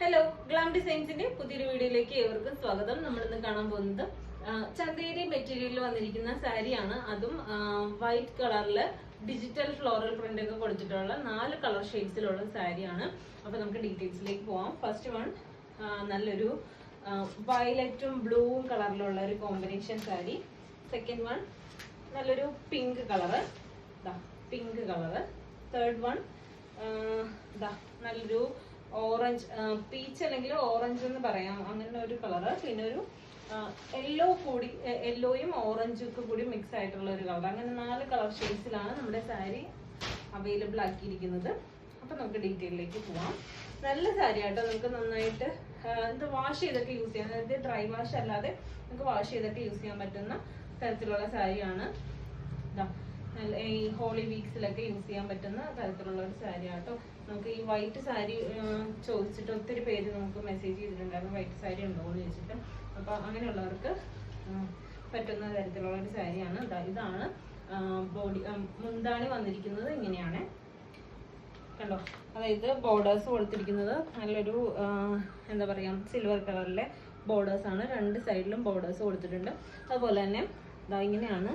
Hello, glam ഡിസൈൻസിന്റെ പുതിയൊരു വീഡിയോയിലേക്ക് ഏവർക്കും സ്വാഗതം. നമ്മൾ ഇന്ന് കാണാൻ പോകുന്നത് ചന്തേരി മെറ്റീരിയലിൽ വന്നിരിക്കുന്ന സാരിയാണ്. അതും വൈറ്റ് കളറില് ഡിജിറ്റൽ ഫ്ലോറൽ പ്രിന്റ് ഒക്കെ കൊടുത്തിട്ടുള്ള 4 കളർ ഷെയ്ഡ്സിലുള്ള സാരിയാണ്. അപ്പൊ നമുക്ക് ഡീറ്റെയിൽസിലേക്ക് പോവാം. ഫസ്റ്റ് വൺ നല്ലൊരു വയലറ്റും ബ്ലൂവും കളറിലുള്ള ഒരു കോമ്പിനേഷൻ സാരി. സെക്കൻഡ് വൺ നല്ലൊരു pink colour, pink colour. Third one നല്ലൊരു ഓറഞ്ച്, പീച്ച് അല്ലെങ്കിൽ ഓറഞ്ച് എന്ന് പറയാം, അങ്ങനെ ഒരു കളറ്. പിന്നെ ഒരു യെല്ലോയും ഓറഞ്ചും ഒക്കെ കൂടി മിക്സ് ആയിട്ടുള്ള ഒരു കളർ. അങ്ങനെ 4 കളർ ഷെയ്ഡ്സിലാണ് നമ്മുടെ സാരി അവൈലബിൾ ആക്കിയിരിക്കുന്നത്. അപ്പൊ നമുക്ക് ഡീറ്റെയിലേക്ക് പോവാം. നല്ല സാരി ആട്ടോ, നമുക്ക് നന്നായിട്ട് ഇത് വാഷ് ചെയ്തൊക്കെ യൂസ് ചെയ്യാം. അതായത് ഡ്രൈ വാഷ് അല്ലാതെ നമുക്ക് വാഷ് ചെയ്തൊക്കെ യൂസ് ചെയ്യാൻ പറ്റുന്ന തരത്തിലുള്ള സാരിയാണ്. ഈ ഹോളി വീക്സിലൊക്കെ യൂസ് ചെയ്യാൻ പറ്റുന്ന തരത്തിലുള്ള ഒരു സാരി ആട്ടോ. നമുക്ക് ഈ വൈറ്റ് സാരി ചോദിച്ചിട്ട് ഒത്തിരി പേര് നമുക്ക് മെസ്സേജ് ചെയ്തിട്ടുണ്ടായിരുന്നു, വൈറ്റ് സാരി ഉണ്ടോ എന്ന് ചോദിച്ചിട്ട്. അപ്പൊ അങ്ങനെയുള്ളവർക്ക് പറ്റുന്ന തരത്തിലുള്ള ഒരു സാരിയാണ്. ഇതാണ് ബോഡി. മുന്താണി വന്നിരിക്കുന്നത് ഇങ്ങനെയാണ്, കണ്ടോ. അതായത് ബോർഡേഴ്സ് കൊടുത്തിരിക്കുന്നത് നല്ലൊരു എന്താ പറയാ, സിൽവർ കളറിലെ ബോർഡേഴ്സ് ആണ്. 2 സൈഡിലും ബോർഡേഴ്സ് കൊടുത്തിട്ടുണ്ട്. അതുപോലെ തന്നെ ഇങ്ങനെയാണ്,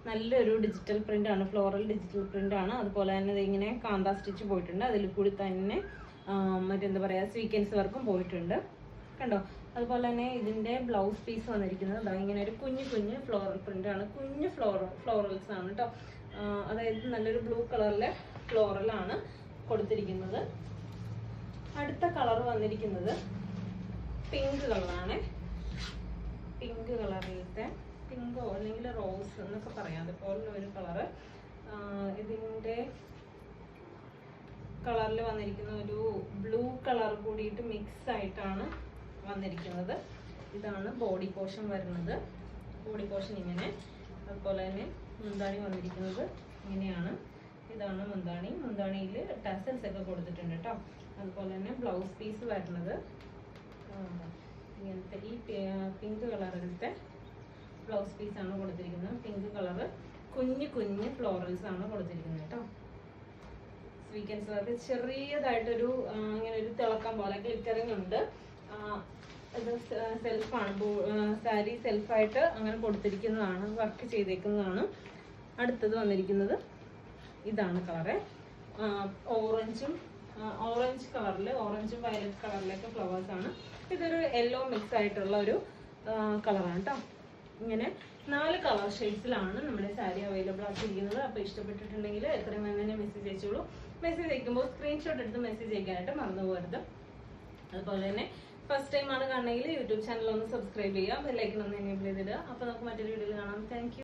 നല്ലൊരു ഡിജിറ്റൽ പ്രിന്റ് ആണ്, ഫ്ലോറൽ ഡിജിറ്റൽ പ്രിന്റ് ആണ്. അതുപോലെ തന്നെ ഇങ്ങനെ കാന്ത സ്റ്റിച്ച് പോയിട്ടുണ്ട്. അതിൽ കൂടി തന്നെ മറ്റെന്താ പറയാ, സ്വീക്വൻസ് വർക്കും പോയിട്ടുണ്ട്, കണ്ടോ. അതുപോലെ തന്നെ ഇതിന്റെ ബ്ലൗസ് പീസ് വന്നിരിക്കുന്നത് ഇങ്ങനെ ഒരു കുഞ്ഞു ഫ്ലോറൽ പ്രിന്റ് ആണ്. കുഞ്ഞു ഫ്ലോറൽസ് ആണ് കേട്ടോ. അതായത് നല്ലൊരു ബ്ലൂ കളറിലെ ഫ്ലോറൽ ആണ് കൊടുത്തിരിക്കുന്നത്. അടുത്ത കളർ വന്നിരിക്കുന്നത് പിങ്ക് കളറാണ്. പിങ്ക് കളറിലത്തെ പിങ്കോ അല്ലെങ്കിൽ റോസ് എന്നൊക്കെ പറയാം, അതുപോലെ ഒരു കളറ്. ഇതിന്റെ കളറിൽ വന്നിരിക്കുന്ന ഒരു ബ്ലൂ കളർ കൂടിയിട്ട് മിക്സ് ആയിട്ടാണ് വന്നിരിക്കുന്നത്. ഇതാണ് ബോഡി പോർഷൻ വരുന്നത്. ബോഡി പോർഷൻ ഇങ്ങനെ. അതുപോലെ തന്നെ മുന്താണി വന്നിരിക്കുന്നത് ഇങ്ങനെയാണ്. ഇതാണ് മുന്താണി. മുന്താണിയിൽ ടസൽസ് ഒക്കെ കൊടുത്തിട്ടുണ്ട് കേട്ടോ. അതുപോലെ തന്നെ ബ്ലൗസ് പീസ് വരുന്നത് ഇങ്ങനത്തെ ഈ പിങ്ക് കളറിലത്തെ ബ്ലൗസ് പീസ് ആണ് കൊടുത്തിരിക്കുന്നത്. പിങ്ക് കളറ് കുഞ്ഞു ഫ്ലോറൽസ് ആണ് കൊടുത്തിരിക്കുന്നത് കേട്ടോ. സ്വീക്വൻസ് വർക്ക് ചെറിയതായിട്ടൊരു ഇങ്ങനെ ഒരു തിളക്കം പോലെ ഗ്ലിറ്ററിങ് ഉണ്ട്. ഇത് സെൽഫാണ്, സാരി സെൽഫായിട്ട് അങ്ങനെ കൊടുത്തിരിക്കുന്നതാണ്, വർക്ക് ചെയ്തേക്കുന്നതാണ്. അടുത്തത് വന്നിരിക്കുന്നത് ഇതാണ് കളറ്. ഓറഞ്ച് കളറിൽ, ഓറഞ്ചും വയലറ്റ് കളറിലൊക്കെ ഫ്ലവേഴ്സ് ആണ്. ഇതൊരു യെല്ലോ മിക്സ് ആയിട്ടുള്ള ഒരു കളറാണ് കേട്ടോ. ഇങ്ങനെ 4 കളർ ഷെയ്ഡ്സിലാണ് നമ്മുടെ സാരി അവൈലബിൾ ആക്കിയിരിക്കുന്നത്. അപ്പോൾ ഇഷ്ടപ്പെട്ടിട്ടുണ്ടെങ്കിൽ എത്രയും തന്നെ മെസ്സേജ് അയച്ചോളൂ. മെസ്സേജ് അയക്കുമ്പോൾ സ്ക്രീൻഷോട്ട് എടുത്ത് മെസ്സേജ് അയക്കാനായിട്ട് മറന്നു പോകരുത്. അതുപോലെ തന്നെ ഫസ്റ്റ് ടൈം ആണ് കാണണമെങ്കിൽ യൂട്യൂബ് ചാനൽ ഒന്ന് സബ്സ്ക്രൈബ് ചെയ്യുക, ബെല്ലൈക്കൺ ഒന്ന് എനേബിൾ ചെയ്തിടുക. അപ്പോൾ നമുക്ക് മറ്റൊരു വീഡിയോയിൽ കാണാം. Thank you.